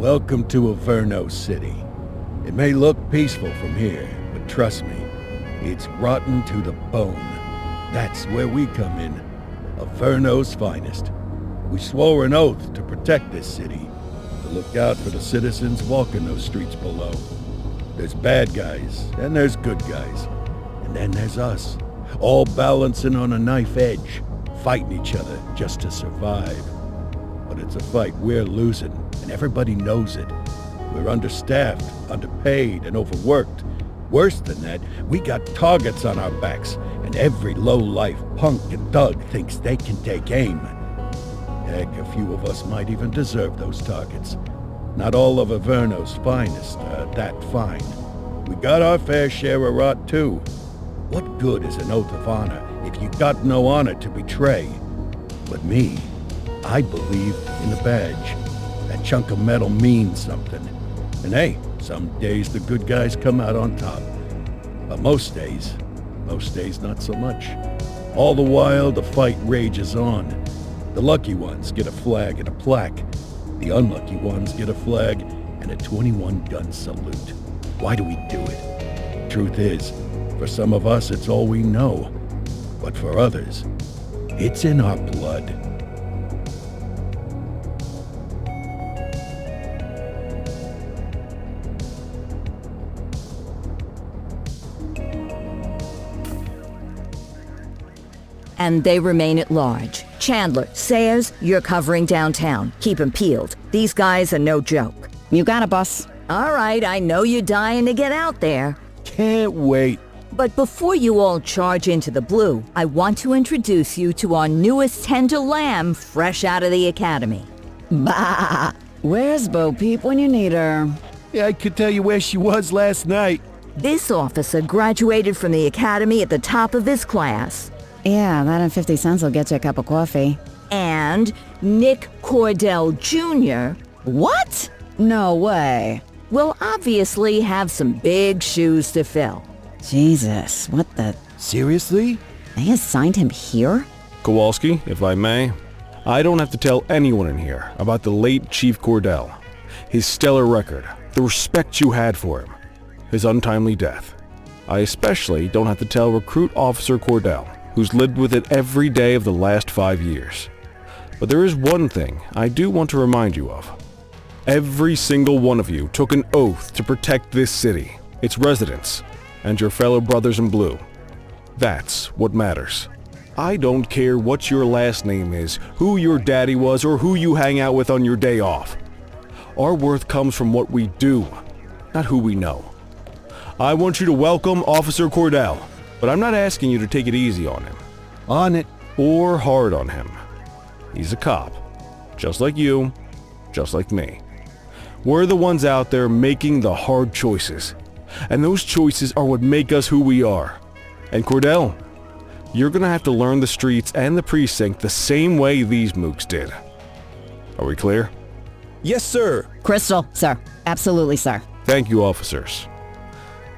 Welcome to Averno City. It may look peaceful from here, but trust me, it's rotten to the bone. That's where we come in. Averno's finest. We swore an oath to protect this city, to look out for the citizens walking those streets below. There's bad guys, and there's good guys. And then there's us, all balancing on a knife edge, fighting each other just to survive. But it's a fight we're losing, and everybody knows it. We're understaffed, underpaid, and overworked. Worse than that, we got targets on our backs, and every low-life punk and thug thinks they can take aim. Heck, a few of us might even deserve those targets. Not all of Averno's finest are that fine. We got our fair share of rot, too. What good is an oath of honor if you got no honor to betray? But me, I believe in the badge. That chunk of metal means something. And hey, some days the good guys come out on top. But most days not so much. All the while, the fight rages on. The lucky ones get a flag and a plaque. The unlucky ones get a flag and a 21-gun salute. Why do we do it? Truth is, for some of us it's all we know. But for others, it's in our blood. And they remain at large. Chandler, Sayers, you're covering downtown. Keep 'em peeled. These guys are no joke. You got it, boss. All right, I know you're dying to get out there. Can't wait. But before you all charge into the blue, I want to introduce you to our newest tender lamb fresh out of the academy. Bah! Where's Bo Peep when you need her? Yeah, I could tell you where she was last night. This officer graduated from the academy at the top of his class. Yeah, that and 50 cents will get you a cup of coffee. And Nick Cordell Jr. What? No way. will obviously have some big shoes to fill. Jesus, what the... Seriously? They assigned him here? Kowalski, if I may, I don't have to tell anyone in here about the late Chief Cordell, his stellar record, the respect you had for him, his untimely death. I especially don't have to tell Recruit Officer Cordell, who's lived with it every day of the last 5 years. But there is one thing I do want to remind you of. Every single one of you took an oath to protect this city, its residents, and your fellow brothers in blue. That's what matters. I don't care what your last name is, who your daddy was, or who you hang out with on your day off. Our worth comes from what we do, not who we know. I want you to welcome Officer Cordell, but I'm not asking you to take it easy on him. On it. Or hard on him. He's a cop, just like you, just like me. We're the ones out there making the hard choices, and those choices are what make us who we are. And Cordell, you're gonna have to learn the streets and the precinct the same way these mooks did. Are we clear? Yes, sir. Crystal, sir. Absolutely, sir. Thank you, officers.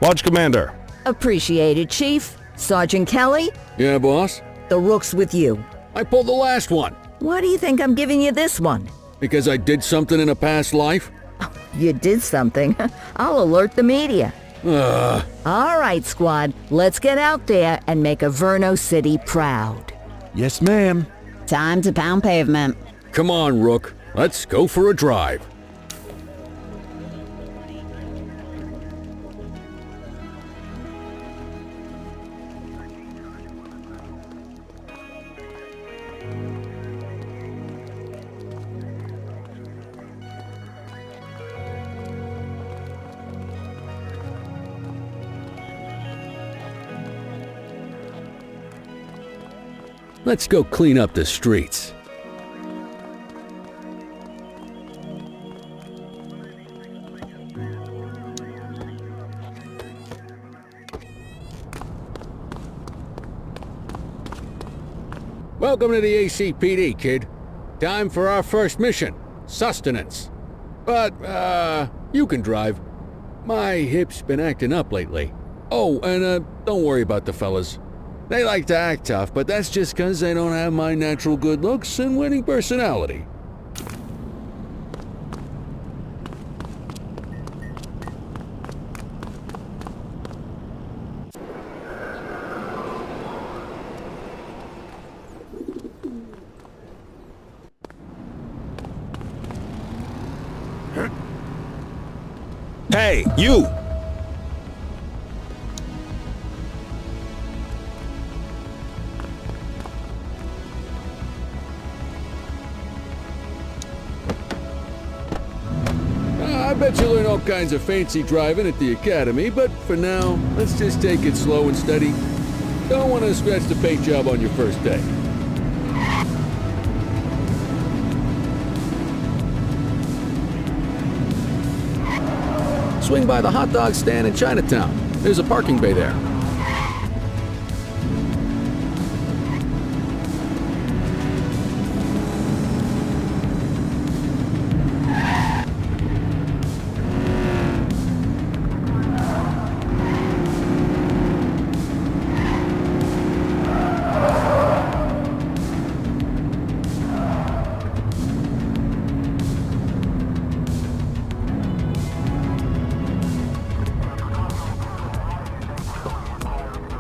Watch Commander. Appreciated, Chief. Sergeant Kelly, Yeah, boss? the rook's with you. I pulled the last one. Why do you think I'm giving you this one? Because I did something in a past life? You did something. I'll alert the media. All right, squad. Let's get out there and make Averno City proud. Yes, ma'am. Time to pound pavement. Come on, Rook. Let's go for a drive. Let's go clean up the streets. Welcome to the ACPD, kid. Time for our first mission, sustenance. But, you can drive. My hip's been acting up lately. Oh, and, don't worry about the fellas. They like to act tough, but that's just 'cause they don't have my natural good looks and winning personality. Hey, you! I bet you learn all kinds of fancy driving at the academy, but for now, let's just take it slow and steady. Don't want to scratch the paint job on your first day. Swing by the hot dog stand in Chinatown. There's a parking bay there.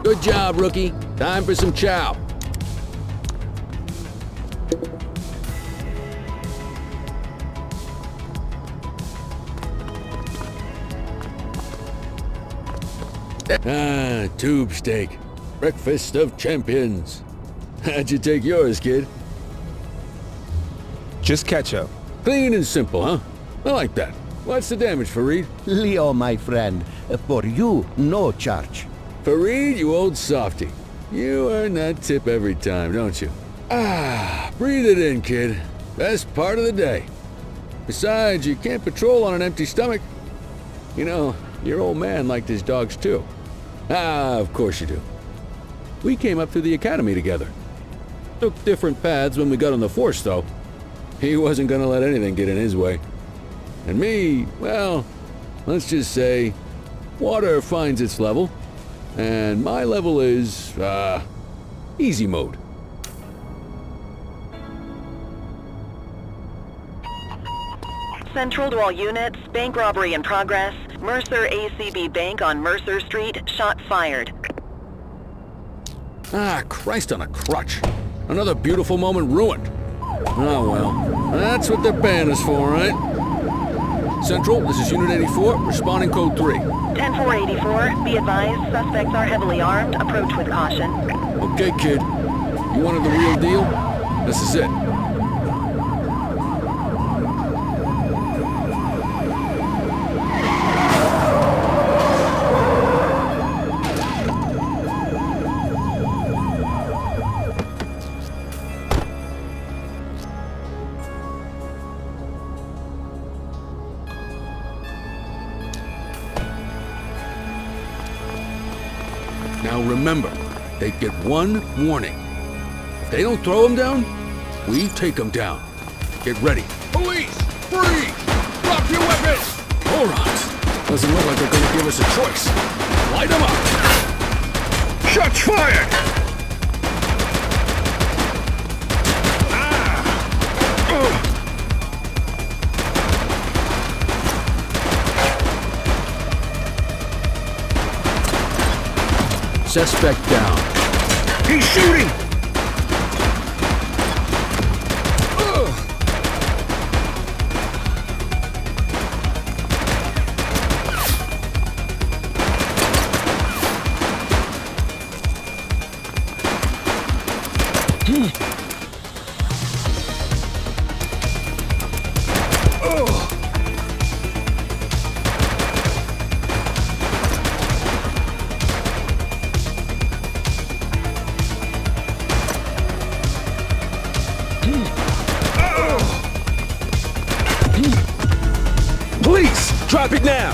Good job, rookie. Time for some chow. Ah, tube steak. Breakfast of champions. How'd you take yours, kid? Just ketchup. Clean and simple, huh? I like that. What's the damage, Fareed? Leo, my friend, for you, no charge. Fareed, you old softy. You earn that tip every time, don't you? Ah, breathe it in, kid. Best part of the day. Besides, you can't patrol on an empty stomach. You know, your old man liked his dogs too. Ah, of course you do. We came up through the academy together. Took different paths when we got on the force, though. He wasn't gonna let anything get in his way. And me, well, let's just say, water finds its level. And my level is, easy mode. Central to all units, bank robbery in progress. Mercer ACB Bank on Mercer Street, shot fired. Ah, Christ on a crutch. Another beautiful moment ruined. Oh well, that's what the band is for, right? Central, this is Unit 84, responding code 3. 10-484, be advised, suspects are heavily armed, approach with caution. Okay, kid. You wanted the real deal? This is it. Now remember, they get one warning. If they don't throw them down, we take them down. Get ready. Police! Free! Drop your weapons! Morons! Doesn't look like they're gonna give us a choice. Light them up! Shots fired! Suspect down. He's shooting! Police! Drop it now!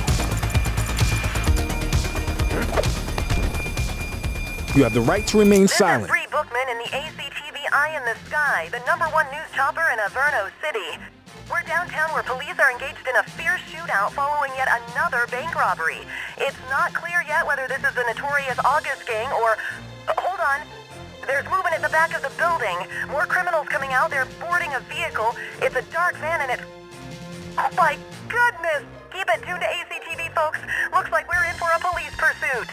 You have the right to remain silent. This is Bree Bookman in the ACTV Eye in the Sky, the #1 news chopper in Averno City. We're downtown where police are engaged in a fierce shootout following yet another bank robbery. It's not clear yet whether this is the notorious August gang or... hold on. There's movement at the back of the building. More criminals coming out. They're boarding a vehicle. It's a dark van and it's... oh my goodness! Keep it tuned to ACTV, folks. Looks like we're in for a police pursuit.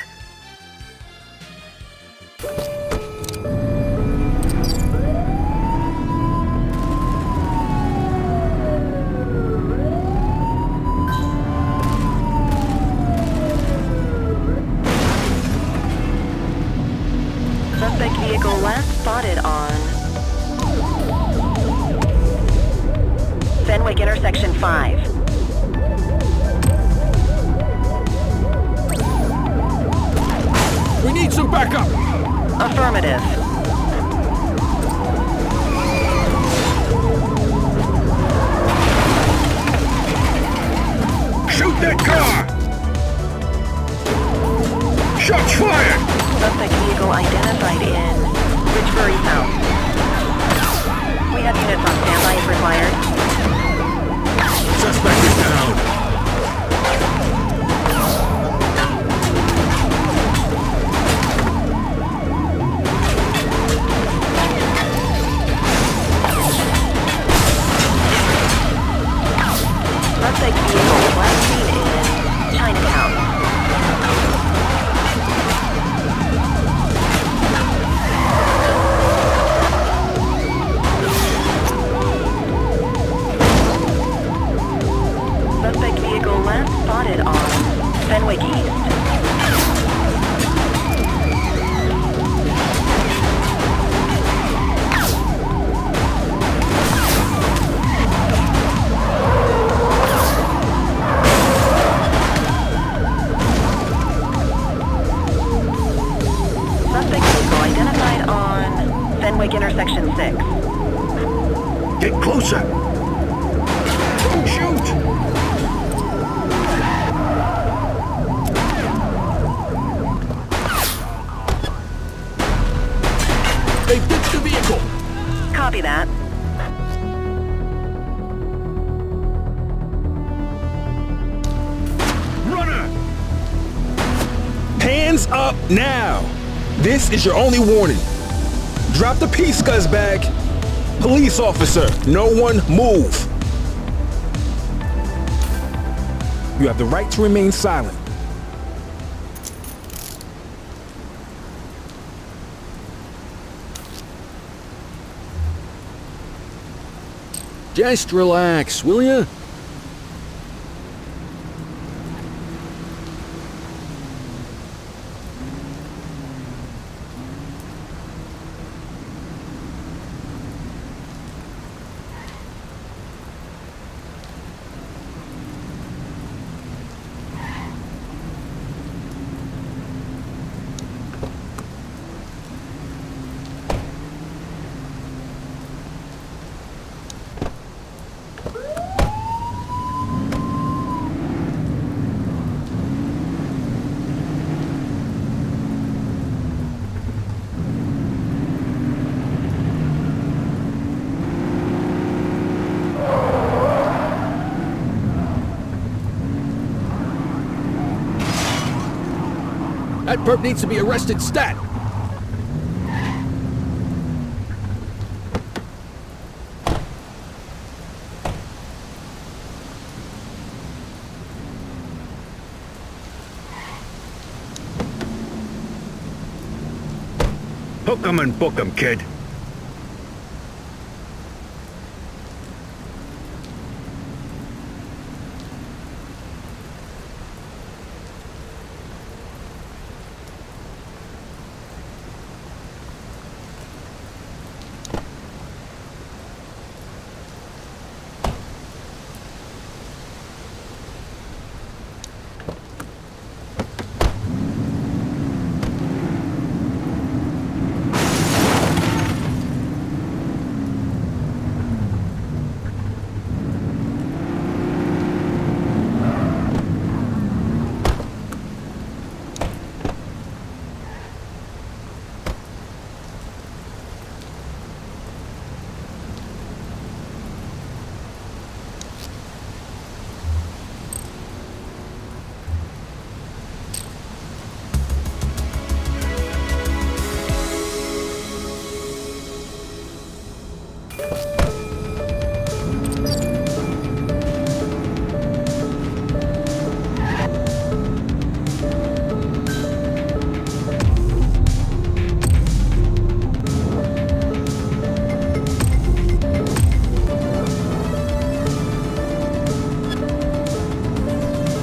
Fenwick intersection 5. We need some backup! Affirmative. Shoot that car! Shots fired! Suspect vehicle identified in Ridgebury South. We have units on standby if required. Suspect is down. Suspect vehicle last seen in Chinatown. Suspect vehicle last spotted on Fenwick East. Suspect vehicle identified on Fenwick intersection 6. Get closer! Don't shoot! They've ditched the vehicle! Copy that. Runner! Hands up now! This is your only warning. Drop the piece, scuzzbag. Police officer, no one move. You have the right to remain silent. Just relax, will ya? That perp needs to be arrested stat! Hook 'em and book 'em, kid.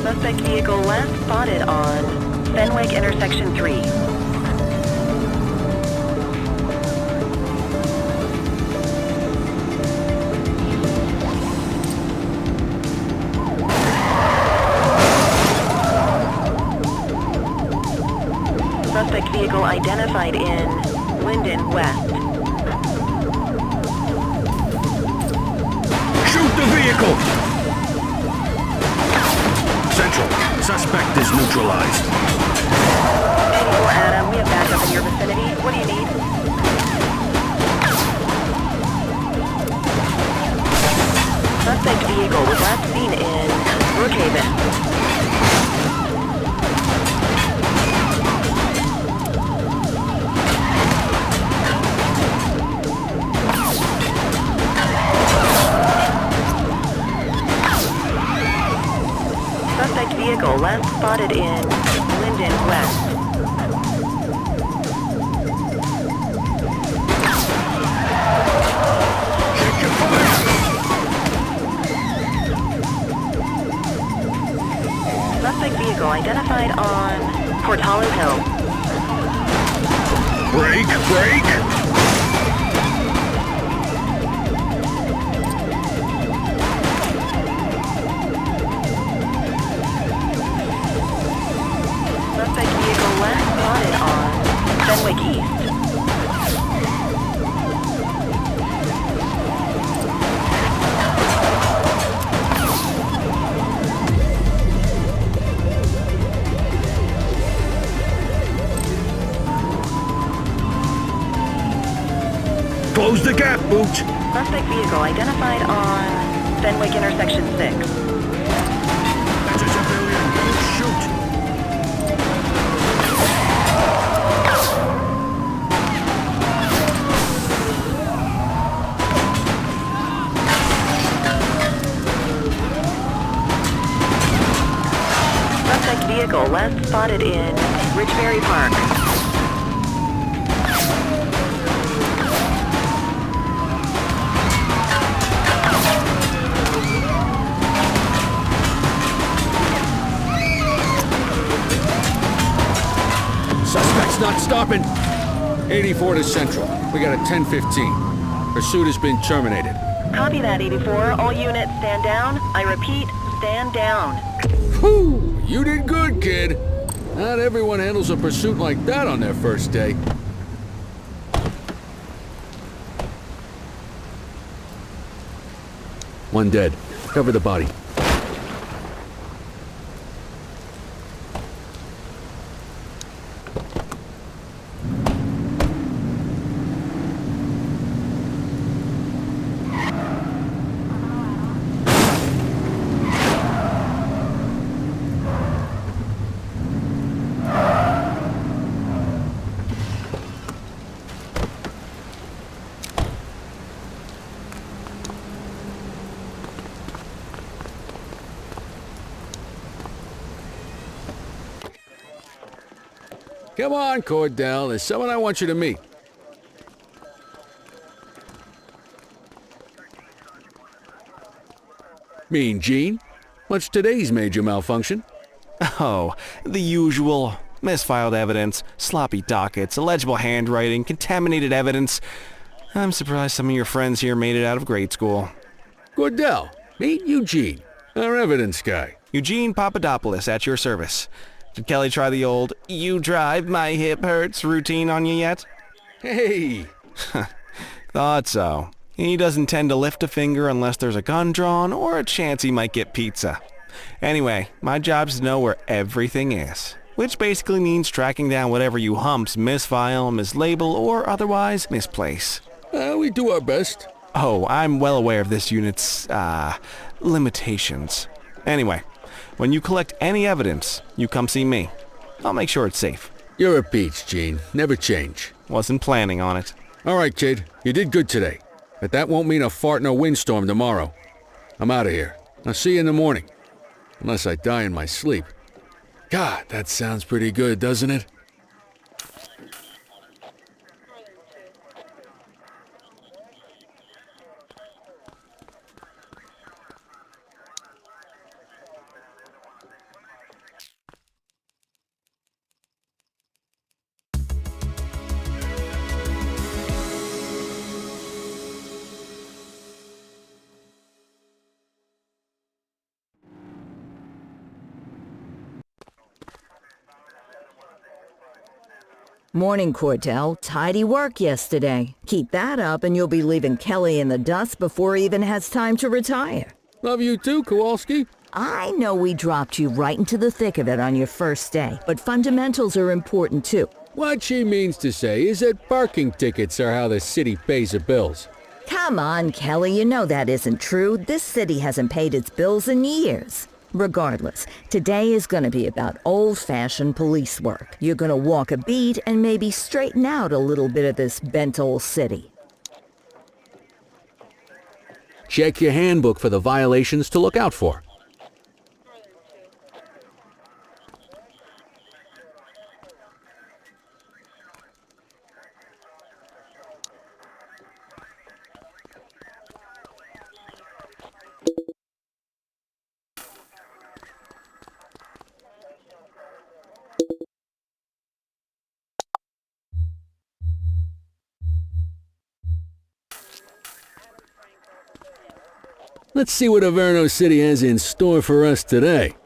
Suspect vehicle last spotted on Fenwick intersection 3. vehicle identified in Linden West. Shoot the vehicle! Central, suspect is neutralized. 84 Adam, we have backup in your vicinity. What do you need? Suspect vehicle was last seen in Brookhaven. Suspect vehicle last spotted in Linden West. Check your fire! Suspect vehicle identified on Portalo Hill. Break! Suspect vehicle last spotted on Fenwick East. Close the gap, Booch! Suspect vehicle identified on Fenwick intersection 6. That's a civilian. Shoot! Suspect vehicle last spotted in Richbury Park. Suspect's not stopping. 84 to Central. We got a 10-15. Pursuit has been terminated. Copy that, 84. All units stand down. I repeat, stand down. Whew! You did good, kid. Not everyone handles a pursuit like that on their first day. One dead. Cover the body. Come on, Cordell. There's someone I want you to meet. Mean Gene? What's today's major malfunction? Oh, the usual. Misfiled evidence, sloppy dockets, illegible handwriting, contaminated evidence. I'm surprised some of your friends here made it out of grade school. Cordell, meet Eugene, our evidence guy. Eugene Papadopoulos at your service. Did Kelly try the old, "you drive, my hip hurts" routine on you yet? Hey! Thought so. He doesn't tend to lift a finger unless there's a gun drawn or a chance he might get pizza. Anyway, my job's to know where everything is, which basically means tracking down whatever you humps misfile, mislabel, or otherwise misplace. We do our best. Oh, I'm well aware of this unit's, limitations. Anyway, when you collect any evidence, you come see me. I'll make sure it's safe. You're a peach, Gene. Never change. Wasn't planning on it. All right, kid. You did good today. But that won't mean a fart in a windstorm tomorrow. I'm out of here. I'll see you in the morning. Unless I die in my sleep. God, that sounds pretty good, doesn't it? Morning, Cordell. Tidy work yesterday. Keep that up and you'll be leaving Kelly in the dust before he even has time to retire. Love you too, Kowalski. I know we dropped you right into the thick of it on your first day, but fundamentals are important too. What she means to say is that parking tickets are how the city pays the bills. Come on, Kelly, you know that isn't true. This city hasn't paid its bills in years. Regardless, today is going to be about old-fashioned police work. You're going to walk a beat and maybe straighten out a little bit of this bent old city. Check your handbook for the violations to look out for. Let's see what Averno City has in store for us today.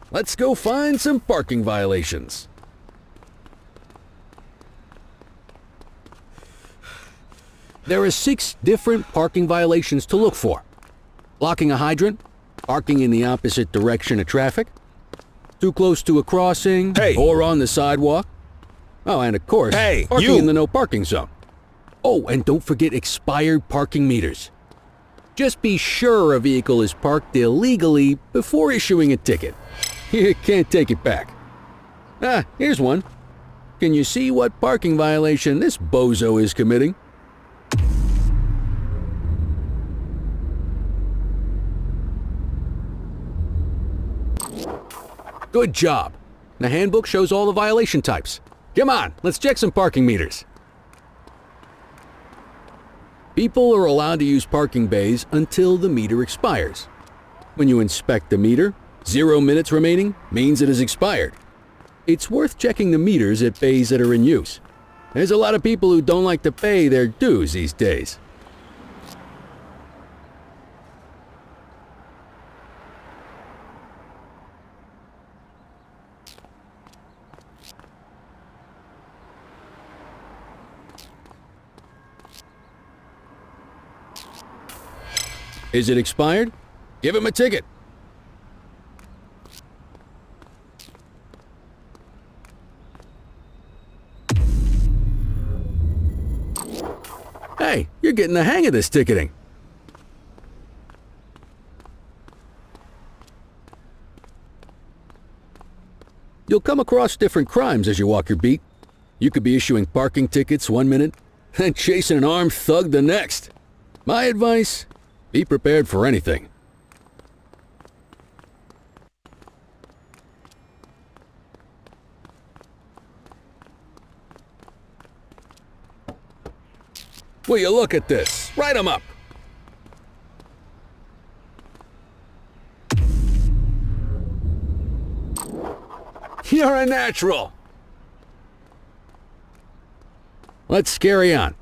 Let's go find some parking violations. There are 6 different parking violations to look for. Blocking a hydrant, parking in the opposite direction of traffic, too close to a crossing, or on the sidewalk. Oh, and of course, parking in the no parking zone. Oh, and don't forget expired parking meters. Just be sure a vehicle is parked illegally before issuing a ticket. You can't take it back. Ah, here's one. Can you see what parking violation this bozo is committing? Good job. The handbook shows all the violation types. Come on, let's check some parking meters. People are allowed to use parking bays until the meter expires. When you inspect the meter, 0 minutes remaining means it has expired. It's worth checking the meters at bays that are in use. There's a lot of people who don't like to pay their dues these days. Is it expired? Give him a ticket. Hey, you're getting the hang of this ticketing. You'll come across different crimes as you walk your beat. You could be issuing parking tickets 1 minute, and chasing an armed thug the next. My advice? Be prepared for anything. Will you look at this? Write 'em up. You're a natural. Let's carry on.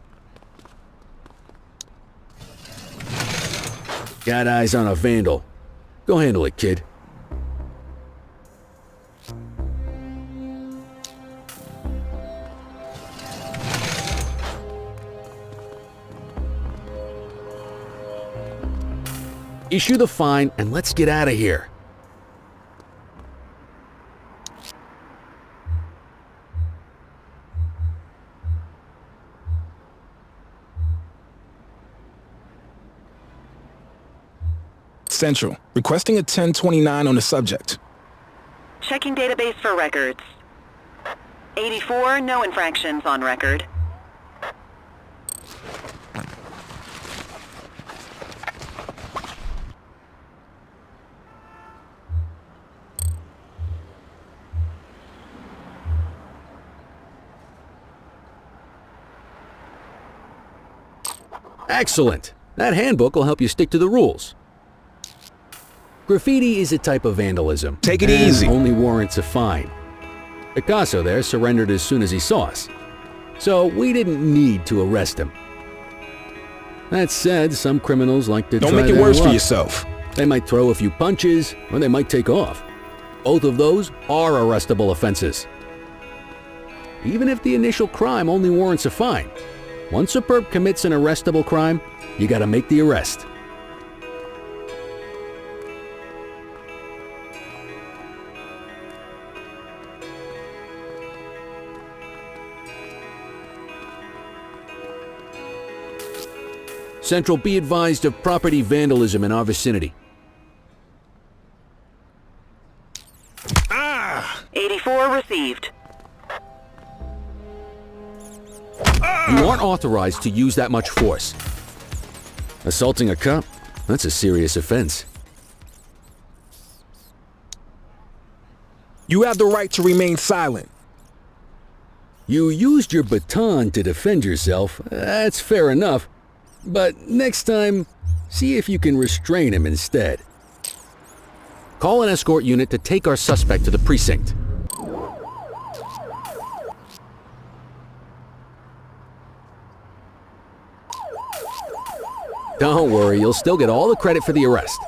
Got eyes on a vandal. Go handle it, kid. Issue the fine and let's get out of here. Central, requesting a 1029 on the subject. Checking database for records. 84, no infractions on record. Excellent. That handbook will help you stick to the rules. Graffiti is a type of vandalism. Take it easy. Only warrants a fine. Picasso there surrendered as soon as he saw us. so we didn't need to arrest him. That said, some criminals like to Don't try make it their worse for luck. yourself. They might throw a few punches, or they might take off. Both of those are arrestable offenses. Even if the initial crime only warrants a fine, once a perp commits an arrestable crime, you gotta make the arrest. Central, be advised of property vandalism in our vicinity. 84 received. You aren't authorized to use that much force. Assaulting a cop? That's a serious offense. You have the right to remain silent. You used your baton to defend yourself. That's fair enough. But next time, see if you can restrain him instead. Call an escort unit to take our suspect to the precinct. Don't worry, you'll still get all the credit for the arrest.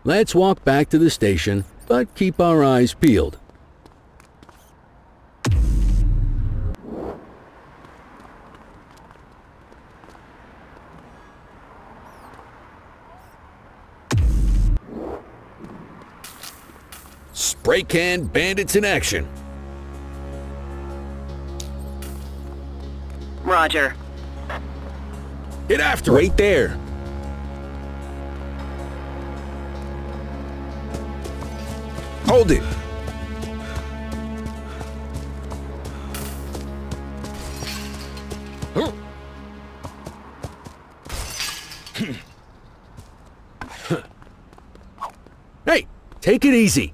Let's walk back to the station, but keep our eyes peeled. Spray can bandits in action. Roger. Get after it. Wait there. Hold it. Hey, take it easy.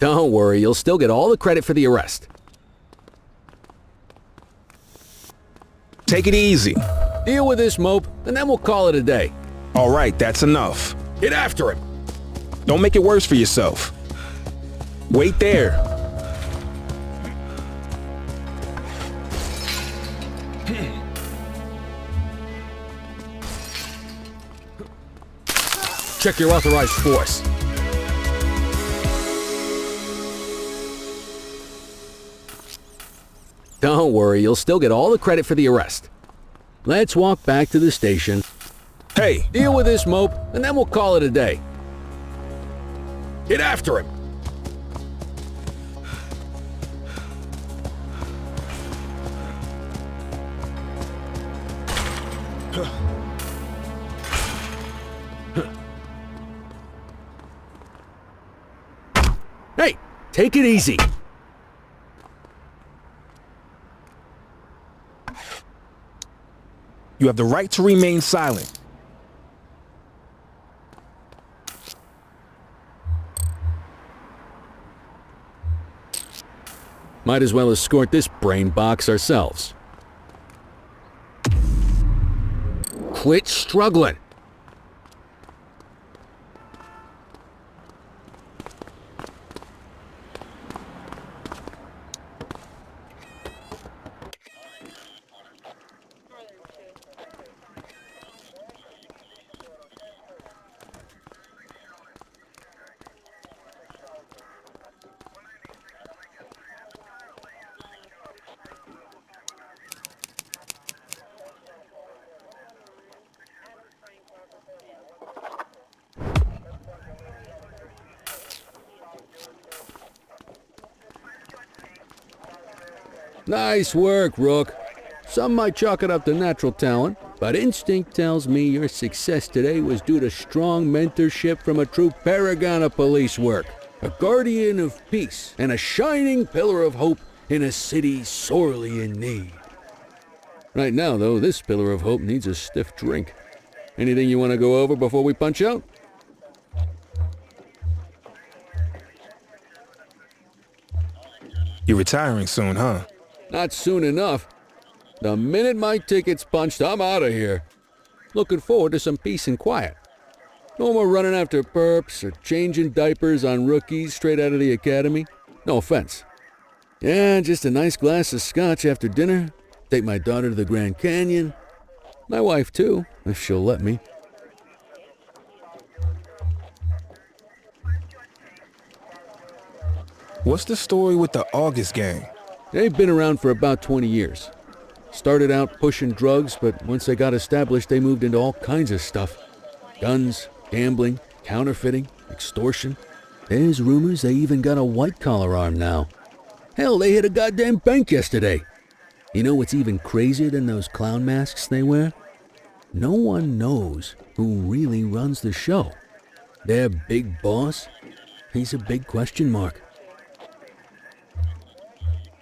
Don't worry, you'll still get all the credit for the arrest. Take it easy. Deal with this mope, and then we'll call it a day. All right, that's enough. Get after him. Don't make it worse for yourself. Wait there. Check your authorized force. Don't worry, you'll still get all the credit for the arrest. Let's walk back to the station. Hey, Deal with this mope, and then we'll call it a day. Get after him. Hey, take it easy. you have the right to remain silent. Might as well escort this brain box ourselves. Quit struggling. Nice work, Rook. Some might chalk it up to natural talent, but instinct tells me your success today was due to strong mentorship from a true paragon of police work, a guardian of peace, and a shining pillar of hope in a city sorely in need. Right now, though, this pillar of hope needs a stiff drink. Anything you want to go over before we punch out? You're retiring soon, huh? Not soon enough. The minute my ticket's punched, I'm out of here. Looking forward to some peace and quiet. No more running after perps or changing diapers on rookies straight out of the academy. No offense. Yeah, just a nice glass of scotch after dinner. Take my daughter to the Grand Canyon. My wife, too, if she'll let me. What's the story with the August gang? They've been around for about 20 years. Started out pushing drugs, but once they got established, they moved into all kinds of stuff. Guns, gambling, counterfeiting, extortion. There's rumors they even got a white-collar arm now. Hell, they hit a goddamn bank yesterday. You know what's even crazier than those clown masks they wear? No one knows who really runs the show. Their big boss? He's a big question mark.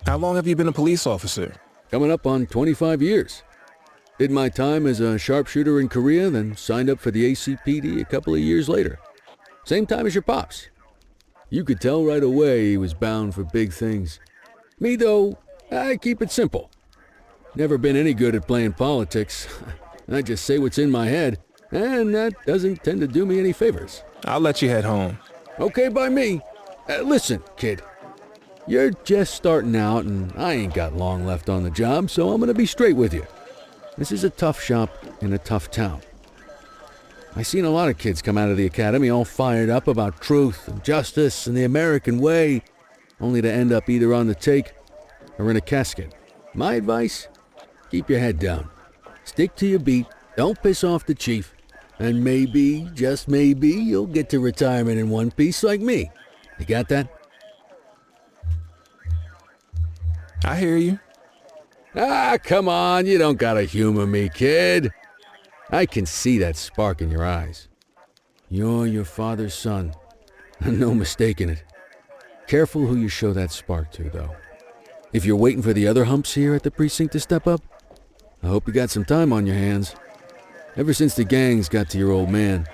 How long have you been a police officer? Coming up on 25 years. Did my time as a sharpshooter in Korea, then signed up for the ACPD a couple of years later. Same time as your pops. You could tell right away he was bound for big things. Me, though, I keep it simple. Never been any good at playing politics. I just say what's in my head, and that doesn't tend to do me any favors. I'll let you head home. Okay by me. Listen, kid. You're just starting out, and I ain't got long left on the job, so I'm gonna be straight with you. This is a tough shop in a tough town. I seen a lot of kids come out of the academy all fired up about truth and justice and the American way, only to end up either on the take or in a casket. My advice? Keep your head down. Stick to your beat, don't piss off the chief, and maybe, just maybe, you'll get to retirement in one piece like me. You got that? I hear you. Ah, come on, you don't gotta humor me, kid. I can see that spark in your eyes. You're your father's son. No mistaking it. Careful who you show that spark to, though. If you're waiting for the other humps here at the precinct to step up, I hope you got some time on your hands. Ever since the gangs got to your old man,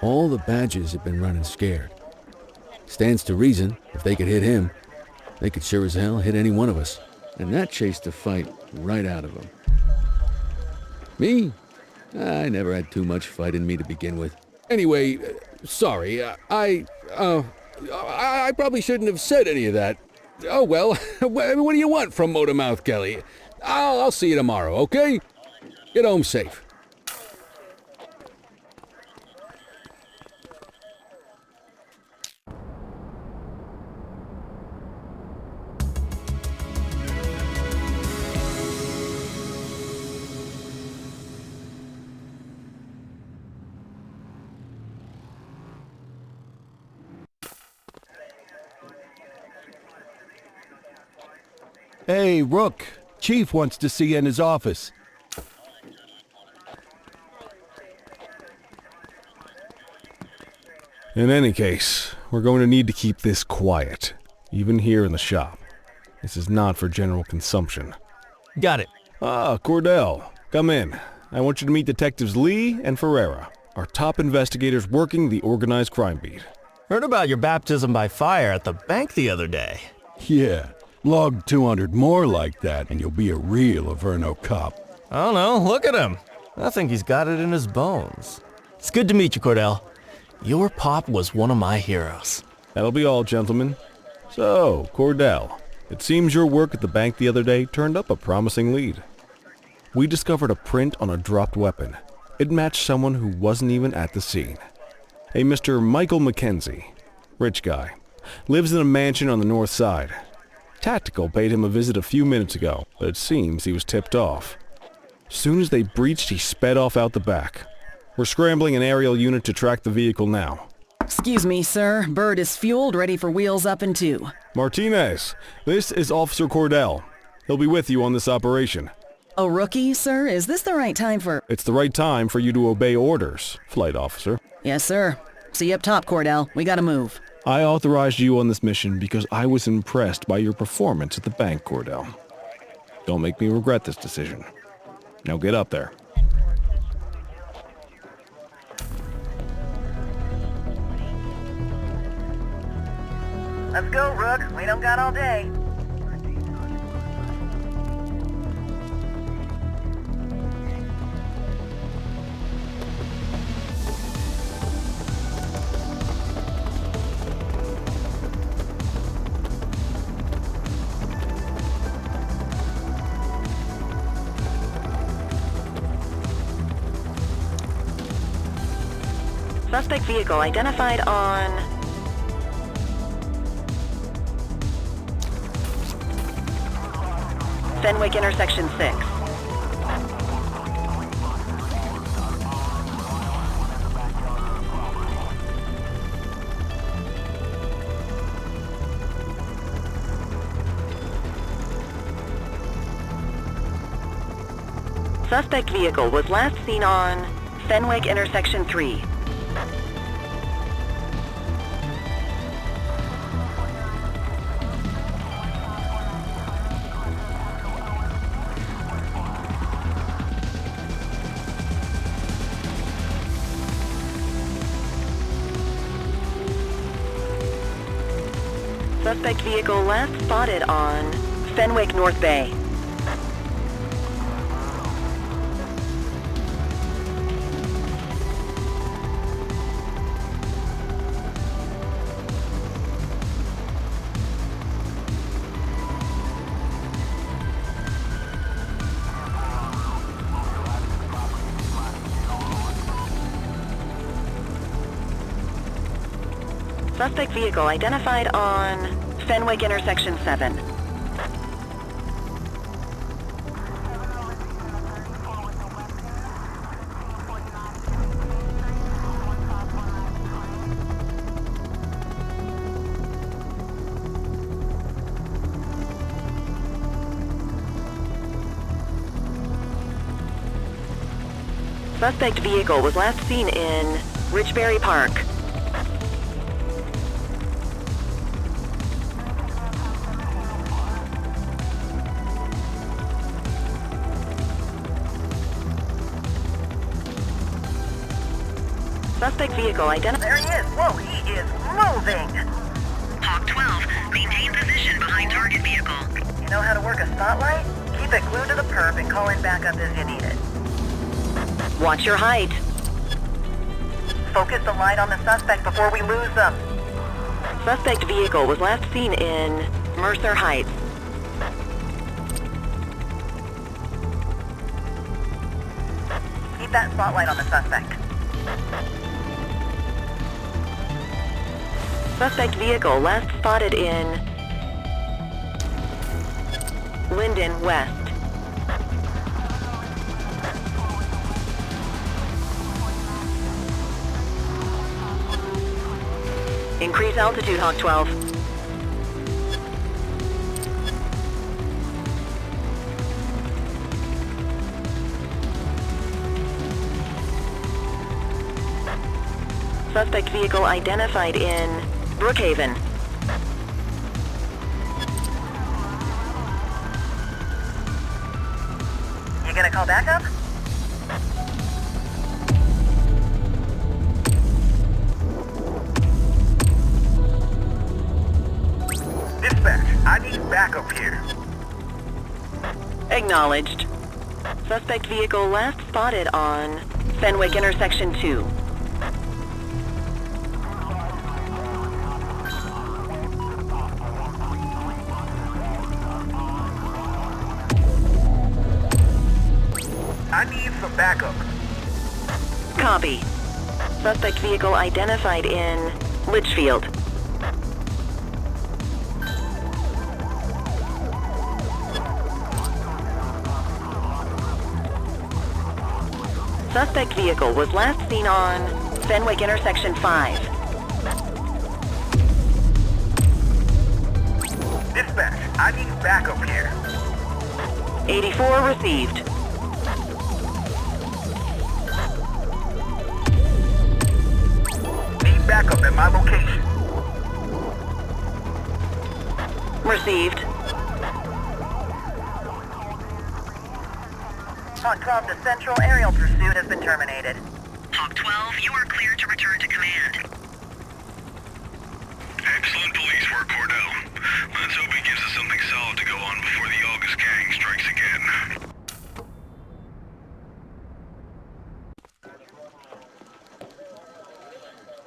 all the badges have been running scared. Stands to reason, if they could hit him, they could sure as hell hit any one of us. And that chased the fight right out of him. Me? I never had too much fight in me to begin with. Anyway, sorry, I probably shouldn't have said any of that. Oh well, what do you want from Motormouth Kelly? I'll see you tomorrow, okay? Get home safe. Hey, Rook. Chief wants to see you in his office. In any case, we're going to need to keep this quiet, even here in the shop. This is not for general consumption. Got it. Ah, Cordell, come in. I want you to meet Detectives Lee and Ferreira, our top investigators working the organized crime beat. Heard about your baptism by fire at the bank the other day. Yeah, log 200 more like that and you'll be a real Averno cop. I don't know, look at him. I think he's got it in his bones. It's good to meet you, Cordell. Your pop was one of my heroes. That'll be all, gentlemen. So, Cordell, it seems your work at the bank the other day turned up a promising lead. We discovered a print on a dropped weapon. It matched someone who wasn't even at the scene. A Mr. Michael McKenzie. Rich guy. Lives in a mansion on the north side. Tactical paid him a visit a few minutes ago, but it seems he was tipped off. Soon as they breached, he sped off out the back. We're scrambling an aerial unit to track the vehicle now. Excuse me, sir. Bird is fueled, ready for wheels up in 2. Martinez, this is Officer Cordell. He'll be with you on this operation. A rookie, sir? Is this the right time for... It's the right time for you to obey orders, Flight Officer. Yes, sir. See you up top, Cordell. We gotta move. I authorized you on this mission because I was impressed by your performance at the bank, Cordell. Don't make me regret this decision. Now get up there. Let's go, Rook. We don't got all day. Suspect vehicle identified on Fenwick intersection 6. Suspect vehicle was last seen on Fenwick intersection 3. Suspect vehicle last spotted on Fenwick North Bay. Suspect vehicle identified on Fenwick intersection 7. Suspect vehicle was last seen in Richbury Park. Suspect vehicle identified. There he is. Whoa, he is moving. Hawk 12, maintain position behind target vehicle. You know how to work a spotlight? Keep it glued to the perp and call in backup as you need it. Watch your height. Focus the light on the suspect before we lose them. Suspect vehicle was last seen in Mercer Heights. Keep that spotlight on the suspect. Suspect vehicle last spotted in Linden West. Increase altitude, Hawk 12. Suspect vehicle identified in Brookhaven. You gonna call backup? Dispatch, I need backup here. Acknowledged. Suspect vehicle last spotted on Fenwick intersection 2. I need some backup. Copy. Suspect vehicle identified in Litchfield. Suspect vehicle was last seen on Fenwick intersection 5. Dispatch, I need backup here. 84 received. Need backup at my location. Received. Hawk 12 to Central, aerial pursuit has been terminated. Hawk 12, you are cleared to return to command. Excellent police work, Cordell. Let's hope he gives us something solid to go on before the August gang strikes again.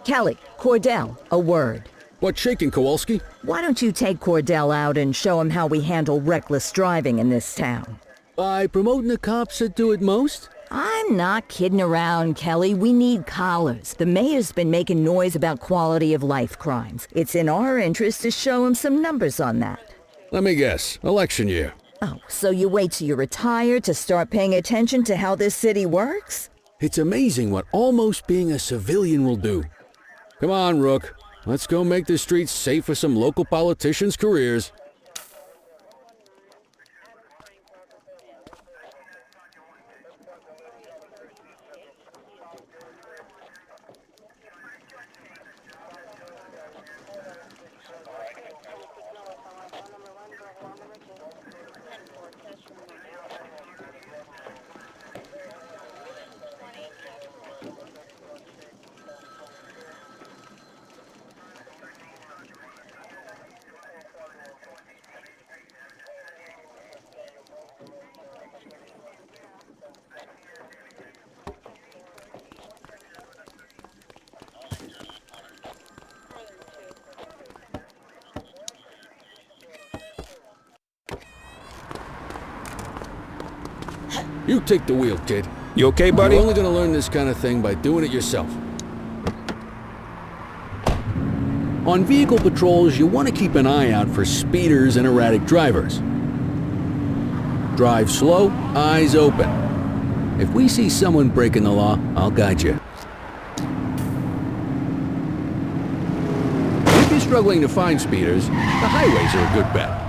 Kelly, Cordell, a word. What's shaking, Kowalski? Why don't you take Cordell out and show him how we handle reckless driving in this town? By promoting the cops that do it most? I'm not kidding around, Kelly. We need collars. The mayor's been making noise about quality of life crimes. It's in our interest to show him some numbers on that. Let me guess. Election year. Oh, so you wait till you retire to start paying attention to how this city works? It's amazing what almost being a civilian will do. Come on, Rook. Let's go make the streets safe for some local politicians' careers. You take the wheel, kid. You okay, buddy? You're only gonna learn this kind of thing by doing it yourself. On vehicle patrols, you want to keep an eye out for speeders and erratic drivers. Drive slow, eyes open. If we see someone breaking the law, I'll guide you. If you're struggling to find speeders, the highways are a good bet.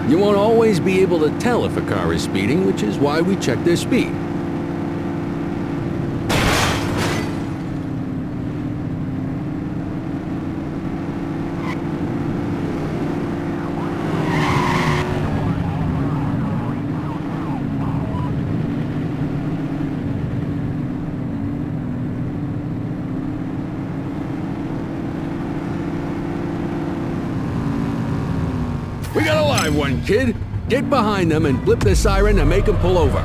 You won't always be able to tell if a car is speeding, which is why we check their speed. We got a live one, kid. Get behind them and blip the siren to make them pull over.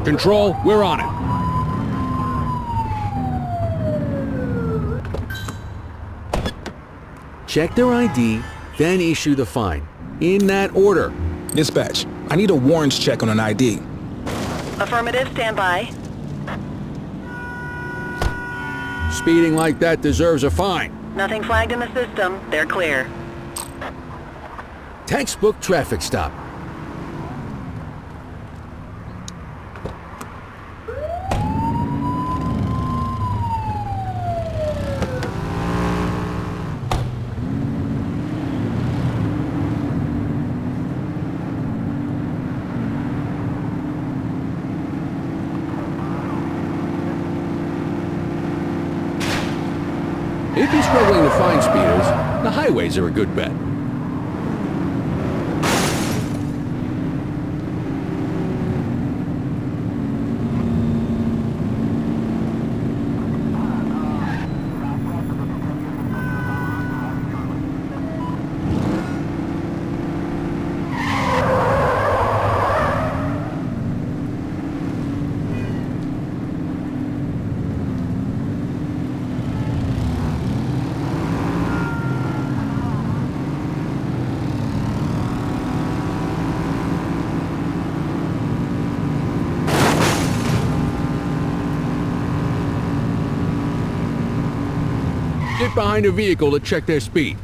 Control, we're on it. Check their ID, then issue the fine. In that order. Dispatch, I need a warrants check on an ID. Affirmative, stand by. Speeding like that deserves a fine. Nothing flagged in the system. They're clear. Textbook traffic stop. If you're struggling to find speeders, the highways are a good bet. Get behind a vehicle to check their speed.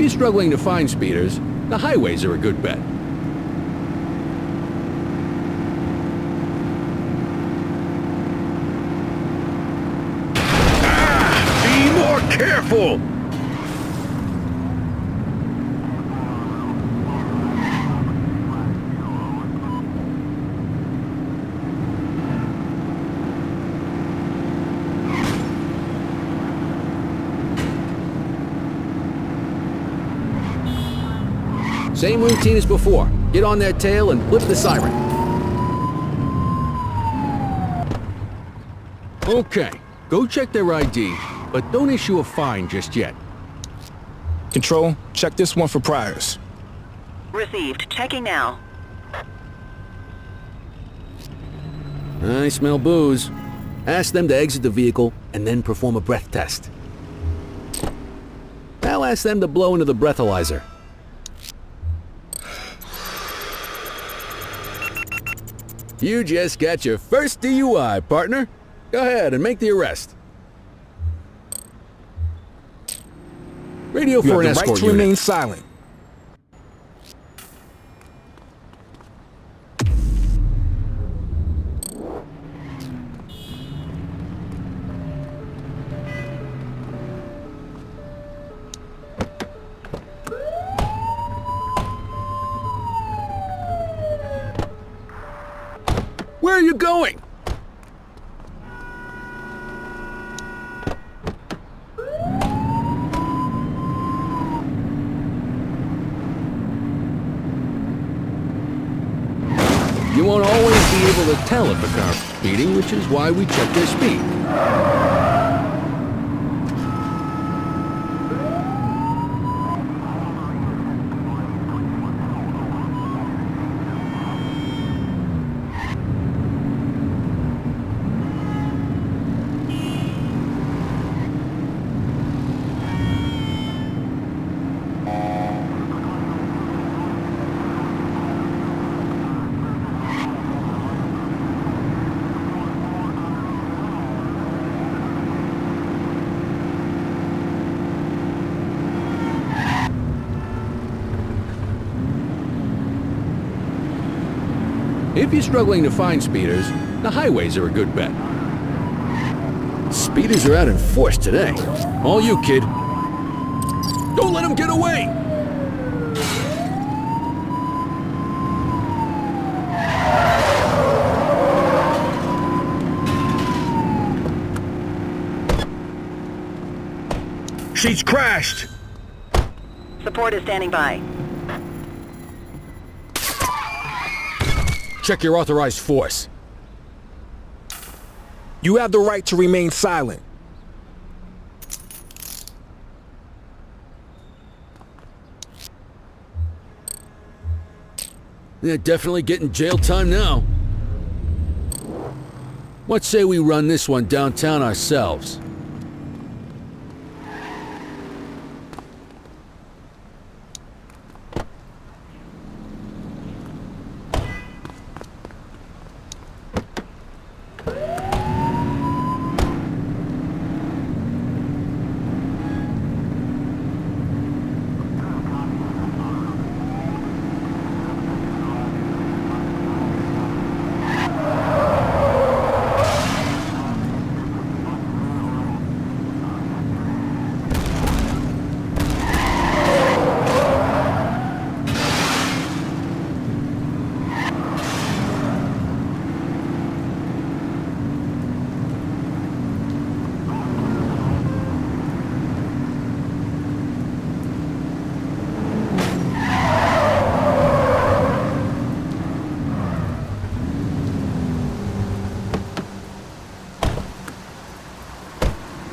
you're struggling to find speeders, the highways are a good bet. Be more careful! Same routine as before. Get on their tail and flip the siren. Okay, go check their ID, but don't issue a fine just yet. Control, check this one for priors. Received. Checking now. I smell booze. Ask them to exit the vehicle and then perform a breath test. I'll ask them to blow into the breathalyzer. You just got your first DUI, partner. Go ahead and make the arrest. Radio You for an have the right escort to unit. remain silent. Where are you going? You won't always be able to tell if a car's speeding, which is why we check their speed. If you're struggling to find speeders, the highways are a good bet. Speeders are out in force today. All you, kid. Don't let them get away! She's crashed! Support is standing by. Check your authorized force. You have the right to remain silent. They're definitely getting jail time now. What say we run this one downtown ourselves?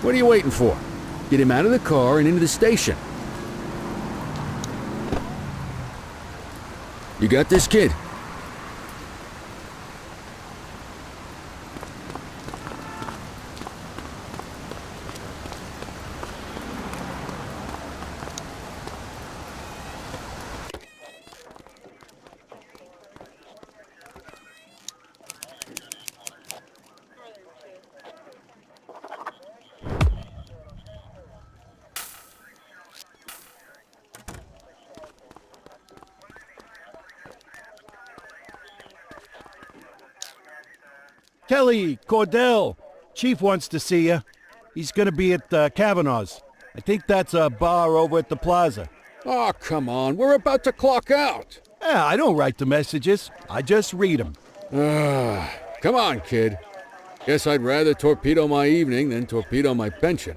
What are you waiting for? Get him out of the car and into the station. You got this, kid? Kelly, Cordell. Chief wants to see you. He's gonna be at Kavanaugh's. I think that's a bar over at the plaza. Oh, come on. We're about to clock out. Yeah, I don't write the messages. I just read them. Come on, kid. Guess I'd rather torpedo my evening than torpedo my pension.